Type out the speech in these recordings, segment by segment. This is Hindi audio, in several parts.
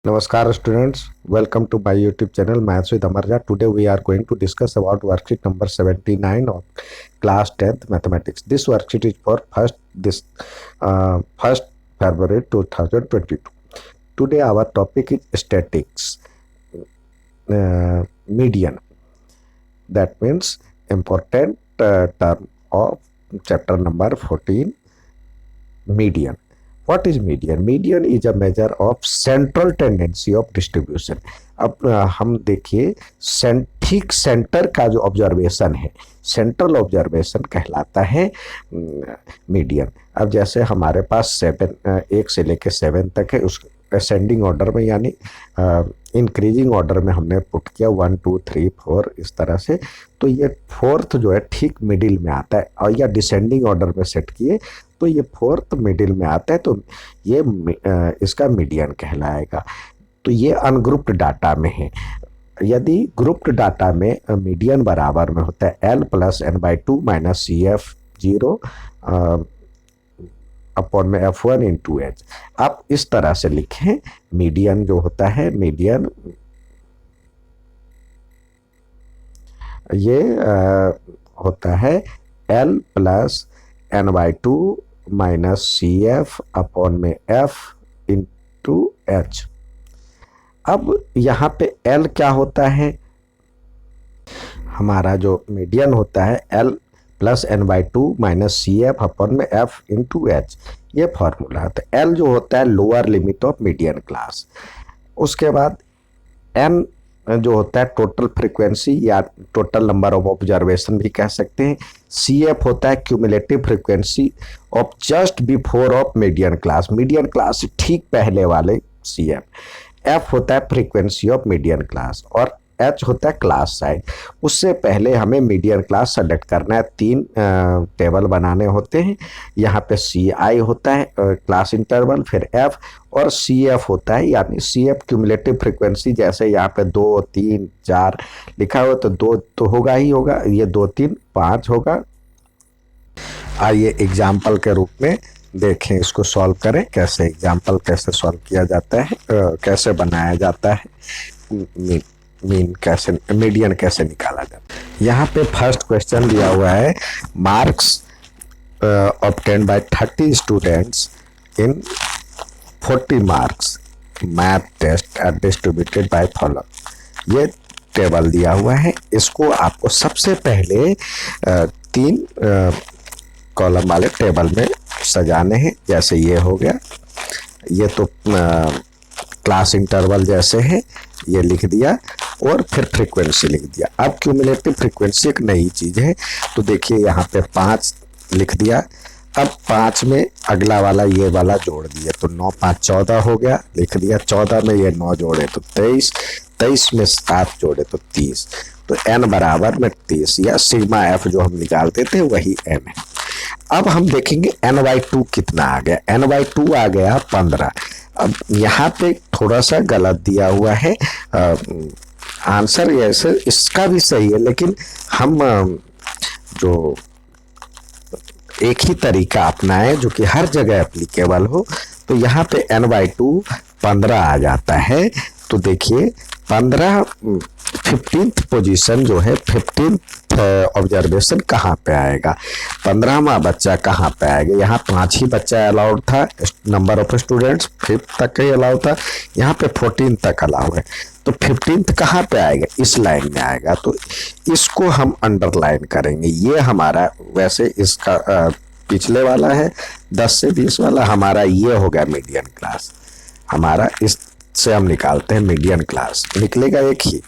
Namaskar students, welcome to my YouTube channel Maths with Amarja. Today we are going to discuss about worksheet number 79 of class 10th mathematics. This worksheet is for first February 2022. Today our topic is statics, median. That means important term of chapter number 14, median. What is median? Median is a measure of central tendency of distribution. अब हम देखिए ठीक सेंटर का जो ऑब्जर्वेशन है, सेंट्रल ऑब्जर्वेशन कहलाता है मीडियन। अब जैसे हमारे पास 1 से लेकर 7 तक है, उस असेंडिंग ऑर्डर में यानी इंक्रीजिंग ऑर्डर में हमने पुट किया 1 2 3 4 इस तरह से, तो ये फोर्थ जो है ठीक मिडिल में आता है। और या डिसेंडिंग ऑर्डर में सेट किए तो ये फोर्थ मिडिल में आता है, तो ये इसका मीडियन कहलाएगा। तो ये अनग्रुप्ड डाटा में है। यदि ग्रुप्ड डाटा में मीडियन बराबर में होता है L plus n/2 minus CF 0 upon में F1 इंटू H। आप इस तरह से लिखें, मीडियन जो होता है, मीडियन ये होता है L plus n/2 minus CF upon में F इंटू H। अब यहाँ पे L क्या होता है? हमारा जो मीडियन होता है L plus n/2 minus CF upon में F इंटू H, ये फॉर्मूला होता है। L जो होता है lower limit of median class. उसके बाद N जो होता है टोटल फ्रीक्वेंसी या टोटल नंबर ऑफ ऑब्जर्वेशन भी कह सकते हैं। CF होता है cumulative frequency of just before of median class, median class ठीक पहले वाले CF। F होता है फ्रीक्वेंसी ऑफ मीडियन क्लास और H होता है क्लास साइज। उससे पहले हमें मीडियन क्लास सेलेक्ट करना है। 3 टेबल बनाने होते हैं। यहाँ पे CI होता है क्लास इंटरवल, फिर F और CF होता है यानी CF क्यूमुलेटिव फ्रीक्वेंसी। जैसे यहाँ पे 2 3 4 लिखा हुआ तो 2 तो होगा ही होगा, ये 2 3 5 होगा। आइए एग्जाम्पल के रूप में देखें, इसको सॉल्व करें। कैसे एग्जाम्पल कैसे सॉल्व किया जाता है, कैसे बनाया जाता है, मीडियन कैसे निकाला जाता है। यहाँ पे फर्स्ट क्वेश्चन दिया हुआ है, marks obtained by 30 students in 40 marks math test are distributed by follow. ये टेबल दिया हुआ है, इसको आपको सबसे पहले 3 कॉलम वाले टेबल में सजाने हैं। जैसे ये हो गया, ये तो क्लास इंटरवल जैसे है, ये लिख दिया और फिर फ्रीक्वेंसी लिख दिया। अब क्यूमुलेटिव फ्रीक्वेंसी एक नई चीज है, तो देखिए यहाँ पे 5 लिख दिया। अब 5 में अगला वाला ये वाला जोड़ दिया, तो 9 5 14 हो गया, लिख दिया। 14 में ये 9 जोड़े तो 23, 23 में 7 जोड़े तो 30, तो n बराबर में 30 या सिग्मा F जो हम निकालते थे वही n है। अब हम देखेंगे n/2 कितना आ गया। n/2 आ गया 15। अब यहाँ पे थोड़ा सा गलत दिया हुआ है, आंसर ऐसे इसका भी सही है, लेकिन हम जो एक ही तरीका अपनाएं जो कि हर जगह एप्लीकेबल हो, तो यहाँ पे n/2 15 आ जाता है। तो देखिए 15th पोजीशन जो है, 15th ऑब्जर्वेशन कहाँ पे आएगा, 15वां बच्चा कहाँ पे आएगा। यहाँ 5 ही बच्चा अलाउड था, नंबर ऑफ स्टूडेंट्स 5th तक ही अलाउड था, यहाँ पे 14 तक अलाउड है। तो 15th कहाँ पे आएगा, इस लाइन में आएगा, तो इसको हम अंडरलाइन करेंगे। ये हमारा वैसे इसका पिछले वाला है 10 से 20 वाला, हमारा ये हो गया मीडियन क्लास। हमारा इससे हम निकालते हैं मीडियन क्लास, निकलेगा एक ही।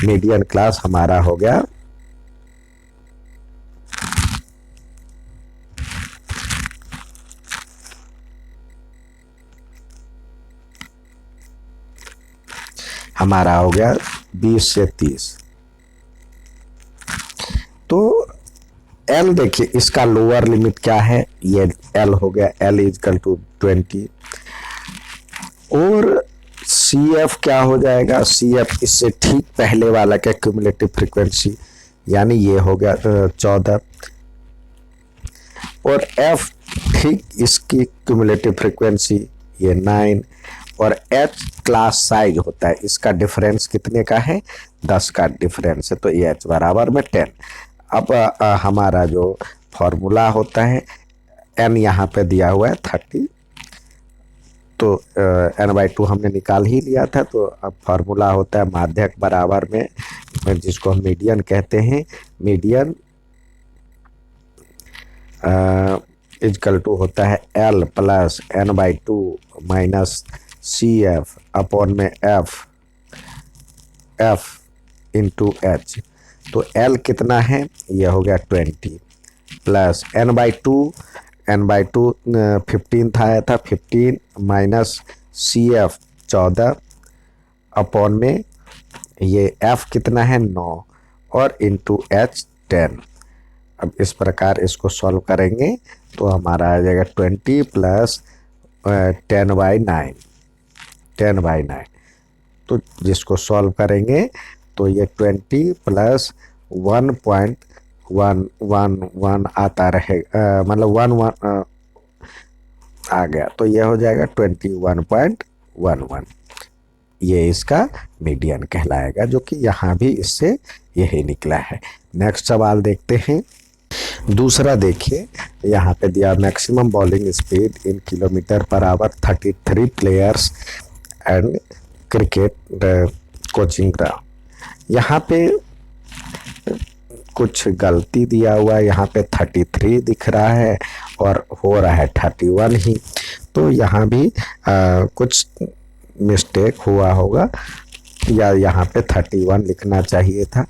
मीडियन क्लास हमारा हो गया हमारा हो गया 20 से 30। तो L देखिए, इसका लोअर लिमिट क्या है, ये L हो गया, L इजकल टू 20। और CF क्या हो जाएगा, CF इससे ठीक पहले वाला का क्यूमुलेटिव फ्रीक्वेंसी, यानी ये हो गया 14। और F ठीक इसकी क्यूमुलेटिव फ्रीक्वेंसी ये 9। और H क्लास साइज होता है, इसका डिफरेंस कितने का है, 10 का डिफरेंस है, तो H बराबर में 10। अब हमारा जो फॉर्मूला होता है, N यहाँ पे दिया हुआ है 30, तो N/2 हमने निकाल ही लिया था। तो अब फार्मूला होता है माध्यक बराबर में, जिसको हम मीडियन कहते हैं, मीडियन इजकल टू होता है L plus N/2 minus CF upon में F इंटू H। तो L कितना है, ये हो गया 20 प्लस N/2 15 था, आया था 15 माइनस CF 14 अपॉन में ये F कितना है 9 और इंटू H 10। अब इस प्रकार इसको सॉल्व करेंगे तो हमारा आ जाएगा 20 प्लस 10/9 10/9। तो जिसको सॉल्व करेंगे तो ये 20 प्लस 1.111 आता रहेगा, मतलब 1 आ गया, तो ये हो जाएगा 21.11। ये इसका मीडियन कहलाएगा, जो कि यहाँ भी इससे यही निकला है। नेक्स्ट सवाल देखते हैं। दूसरा देखिए, यहाँ पे दिया maximum bowling speed in kilometre per hour 33 players and cricket coaching ground. यहाँ पे कुछ गलती दिया हुआ है, यहाँ पे 33 दिख रहा है और हो रहा है 31 ही, तो यहाँ भी कुछ मिस्टेक हुआ होगा, या यहाँ पे 31 लिखना चाहिए था।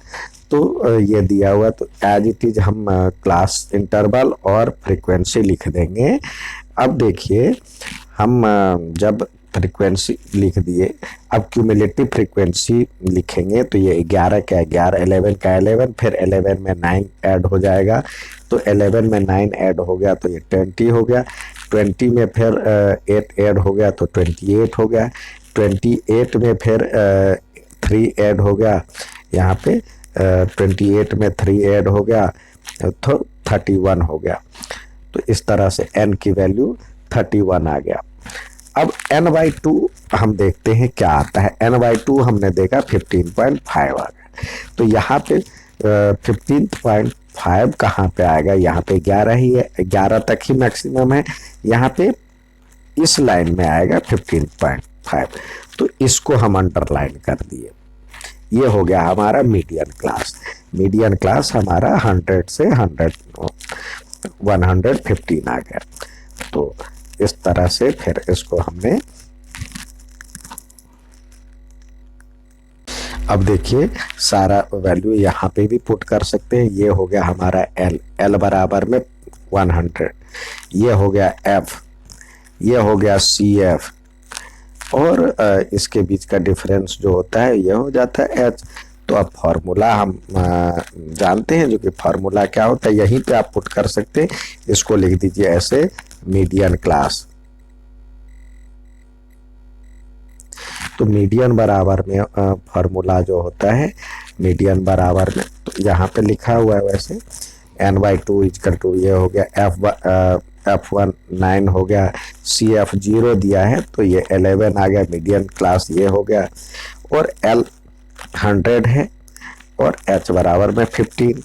तो ये दिया हुआ, तो एज इट इज हम क्लास इंटरवल और फ्रीक्वेंसी लिख देंगे। अब देखिए, हम जब फ्रीक्वेंसी लिख दिए, अब क्यूमुलेटिव फ्रीक्वेंसी लिखेंगे तो ये 11 का 11, 11 का 11, फिर 11 में 9 ऐड हो जाएगा, तो 11 में 9 ऐड हो गया तो ये 20 हो गया, 20 में फिर 8 ऐड हो गया तो 28 हो गया, 28 में फिर 3 ऐड हो गया, यहाँ पे 28 में 3 ऐड हो गया तो 31 हो गया। तो इस तरह से n की वैल्यू 31 आ गया। अब N/2 हम देखते हैं क्या आता है। N/2 हमने देखा 15.5 आ गया, तो यहाँ पे 15.5 कहाँ पे आएगा, यहाँ पे 11 ही है, 11 तक ही मैक्सिमम है, यहाँ पे इस लाइन में आएगा 15.5, तो इसको हम अंडरलाइन कर दिए। ये हो गया हमारा मीडियन क्लास। मीडियन क्लास हमारा 100 से 115 आ गया। तो इस तरह से फिर इसको हमने, अब देखिए सारा वैल्यू यहाँ पे भी पुट कर सकते हैं। ये हो गया हमारा L बराबर में 100, ये हो गया F, ये हो गया CF, और इसके बीच का डिफरेंस जो होता है ये हो जाता है H। तो अब फार्मूला हम जानते हैं, जो कि फार्मूला क्या होता है यहीं पे आप पुट कर सकते हैं। इसको लिख दीजिए ऐसे, मीडियन क्लास। तो मीडियन बराबर में फार्मूला जो होता है, मीडियन बराबर में, तो यहाँ पे लिखा हुआ है वैसे N/2 इक्वल टू, ये हो गया F1 9 हो गया, CF 0 दिया है तो ये 11 आ गया, मीडियन क्लास ये हो गया, और L 100 है और H बराबर में 15,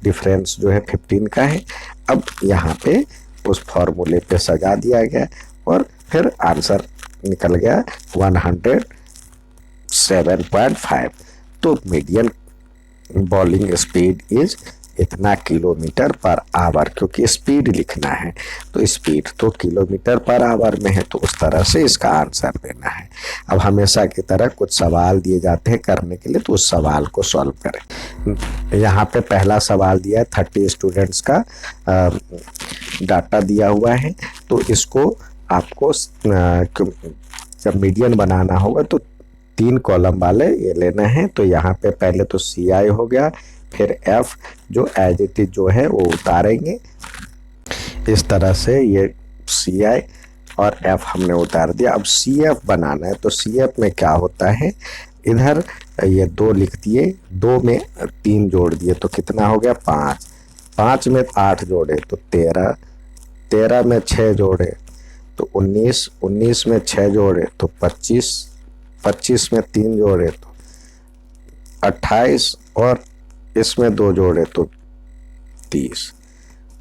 डिफरेंस जो है 15 का है। अब यहाँ पे उस फॉर्मूले पे सजा दिया गया और फिर आंसर निकल गया 107.5। तो मीडियन बॉलिंग स्पीड इज इतना किलोमीटर पर आवर, क्योंकि स्पीड लिखना है तो स्पीड तो किलोमीटर पर आवर में है, तो उस तरह से इसका आंसर देना है। अब हमेशा की तरह कुछ सवाल दिए जाते हैं करने के लिए, तो उस सवाल को सॉल्व करें। यहाँ पे पहला सवाल दिया है, 30 स्टूडेंट्स का डाटा दिया हुआ है, तो इसको आपको जब मीडियन बनाना होगा तो 3 कॉलम वाले ये लेना है। तो यहाँ पे पहले तो CI हो गया, फिर F जो एज इट इज जो है वो उतारेंगे, इस तरह से ये CI और F हमने उतार दिया। अब CF बनाना है, तो CF में क्या होता है, इधर ये 2 लिख दिए, 2 में 3 जोड़ दिए तो कितना हो गया 5, 5 में 8 जोड़े तो 13, 13 में 6 जोड़े तो 19, 19 में 6 जोड़े तो 25, 25 में 3 जोड़े तो 28 और इसमें 2 जोड़े तो 30।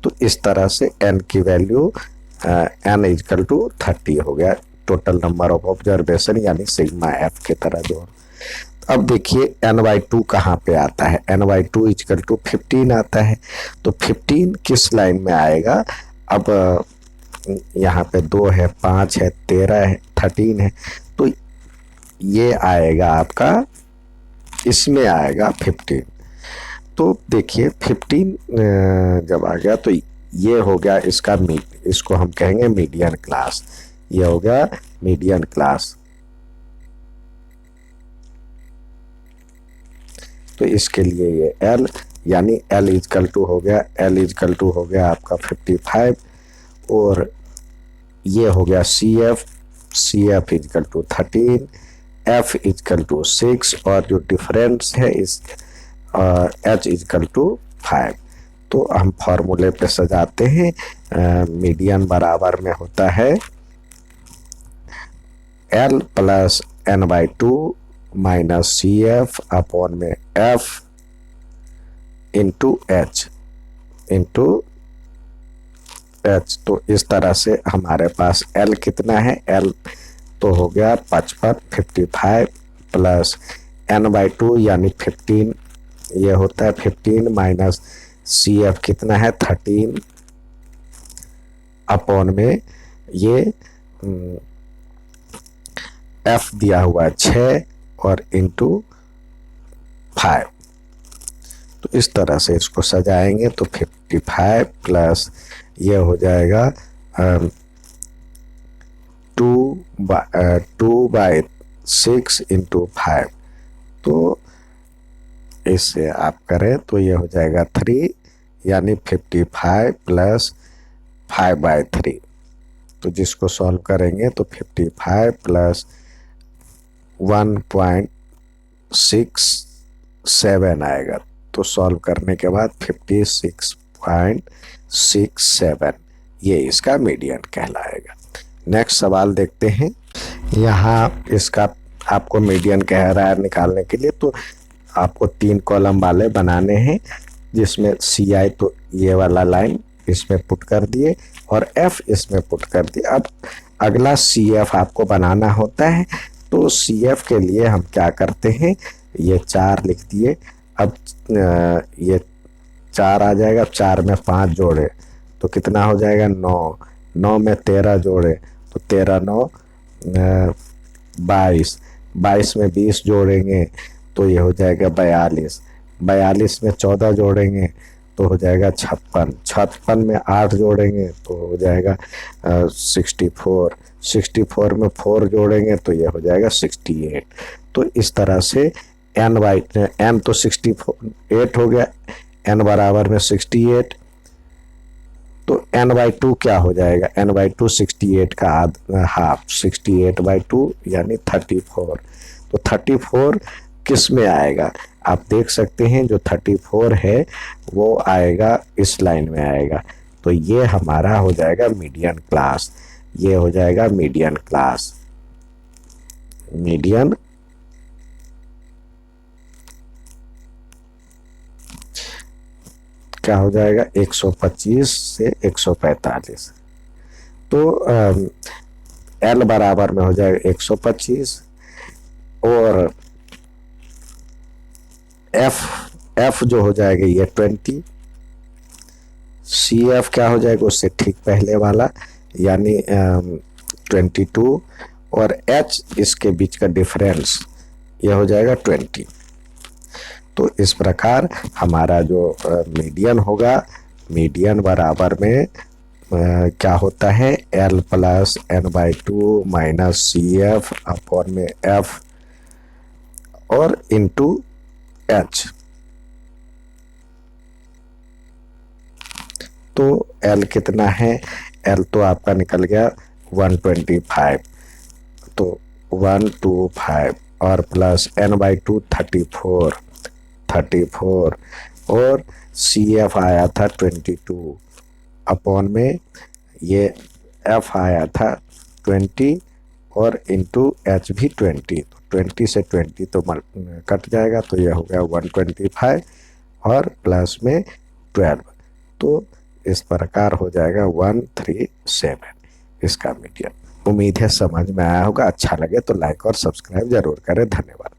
तो इस तरह से n की वैल्यू n इजकल टू 30 हो गया, टोटल नंबर ऑफ ऑब्जर्वेशन यानी सिग्मा f की तरह जो। अब देखिए n/2 कहाँ पे आता है, n/2 इजकल टू 15 आता है। तो 15 किस लाइन में आएगा, अब यहाँ पे 2 है, 5 है, 13 है, 13 है, तो ये आएगा आपका, इसमें आएगा 15। तो देखिए 15 जब आ गया तो ये हो गया इसका इसको हम कहेंगे मीडियन क्लास, ये हो गया मीडियन क्लास। तो इसके लिए ये L यानी L इजकल टू हो गया, L इजकल टू हो गया आपका 55 और ये हो गया CF, CF equal to 13, F equal to 6 और जो डिफरेंस है इस H इजकल टू 5। तो हम फॉर्मूले पे सजाते हैं, मीडियन बराबर में होता है L plus n/2 minus CF upon में F into H into H। तो इस तरह से हमारे पास L कितना है, L तो हो गया 55 प्लस n/2 यानी 15, ये होता है 15 माइनस CF कितना है 13 अपॉन में ये F दिया हुआ है 6 और इंटू 5। तो इस तरह से इसको सजाएंगे तो 55 प्लस ये हो जाएगा 2/6 इंटू 5। तो इससे आप करें तो ये हो जाएगा 3 यानी 55 प्लस 5/3। तो जिसको सॉल्व करेंगे तो 55 प्लस 1.67 आएगा। तो सॉल्व करने के बाद 56.67 ये इसका मीडियन कहलाएगा। नेक्स्ट सवाल देखते हैं। यहाँ इसका आपको मीडियन कह रहा है निकालने के लिए, तो आपको 3 कॉलम वाले बनाने हैं, जिसमें CI तो ये वाला लाइन इसमें पुट कर दिए और F इसमें पुट कर दिए। अब अगला CF आपको बनाना होता है। तो CF के लिए हम क्या करते हैं, ये 4 लिख दिए। अब ये 4 आ जाएगा, 4 में 5 जोड़े तो कितना हो जाएगा 9, 9 में 13 जोड़े तो 13 9 22, 22 में 20 जोड़ेंगे तो ये हो जाएगा 42, 42 में 14 जोड़ेंगे तो हो जाएगा 56, 56 में 8 जोड़ेंगे तो हो जाएगा 64, 64 में 4 जोड़ेंगे तो ये हो जाएगा 68। तो इस तरह से n तो 68 हो गया, n बराबर में 68। तो n/2 क्या हो जाएगा, n/2 68 का हाफ, 68/2 यानी 34। तो 34 किस में आएगा, आप देख सकते हैं जो 34 है वो आएगा इस लाइन में आएगा। तो ये हमारा हो जाएगा मीडियन क्लास, ये हो जाएगा मीडियन क्लास। मीडियन क्या हो जाएगा 125 से 145। तो L बराबर में हो जाएगा 125 और F जो हो जाएगा ये 20, CF क्या हो जाएगा उससे ठीक पहले वाला यानी 22 और H इसके बीच का डिफरेंस ये हो जाएगा 20। तो इस प्रकार हमारा जो मीडियन होगा, मीडियन बराबर में क्या होता है L plus n/2 minus CF upon में F और इंटू H। तो L कितना है, L तो आपका निकल गया 125, तो 125 और प्लस n/2 34 और CF आया था 22 अपॉन में ये F आया था 20 और इंटू एच भी 20, तो 20 से 20 तो कट जाएगा, तो यह हो गया 125 और प्लस में 12, तो इस प्रकार हो जाएगा 137 इसका मीडियन। उम्मीद है समझ में आया होगा। अच्छा लगे तो लाइक और सब्सक्राइब जरूर करें। धन्यवाद।